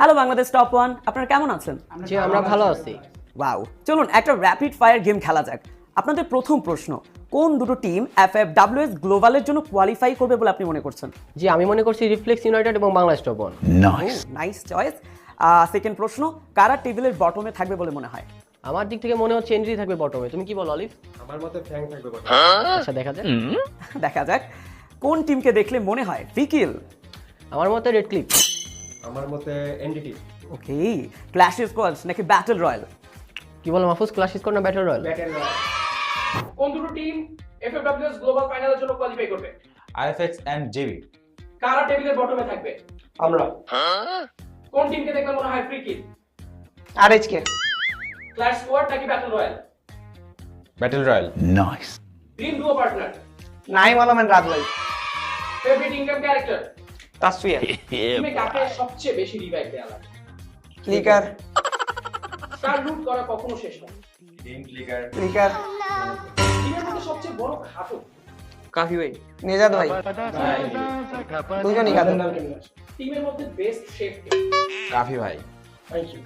Hello Bangladesh top one, আপনারা কেমন আছেন? জি আমরা ভালো আছি। ওয়াও, চলুন একটা র্যাপিড ফায়ার গেম খেলা যাক। আপনাদের প্রথম প্রশ্ন, কোন দুটো টিম FFWS গ্লোবালের জন্য কোয়ালিফাই করবে বলে আপনি মনে করছেন? জি আমি মনে করছি রিফ্লেক্স ইউনাইটেড এবং Bangladesh top one. Nice choice. Second প্রশ্ন, কারা টেবিলের বটমে থাকবে বলে মনে হয়? আমার দিক থেকে মনে হচ্ছে এনজি থাকবে বটমে, তুমি কি বলো অলিভ? আমার মতে ফ্যাং থাকবে বটে। আচ্ছা দেখা যাক। দেখা যাক। কোন টিমকে দেখলে মনে হয় ফ্রিকিল? আমার মতে রেড ক্লিপ। আমার মতে এনডিটি। ওকে, ক্ল্যাশ স্কোয়াডস নাকি ব্যাটল রয়্যাল? কি বলো মাহফুজ, ক্লাস স্কোর না ব্যাটল রয়্যাল? কোন দুটো টিম এফএফডব্লিউএস গ্লোবাল ফাইনালের জন্য কোয়ালিফাই করবে? IFX and JB. কারা টেবিলের বটমে থাকবে? আমরা কোন টিমকে দেখলে মনে হয় free kick? RHK clash squad নাকি battle royale? Battle Royale. Nice. Dream duo partner? Naim Alam and Raj ভাই ফেভারিট ইনকাম ক্যারেক্টার? তাসফিয়া টিমে কাকে সবচেয়ে বেশি রিভাইভ দেয়া লাগে? ক্লিকার স্টার লুট করা কখনো শেষ হয়? ক্লিকার টিমের মধ্যে সবচেয়ে বড় ঘাতক? কাফি ভাই নেজাদ ভাই দুজনই কাদের টিমের মধ্যে বেস্ট শেফ? কাফি ভাই। Thank you.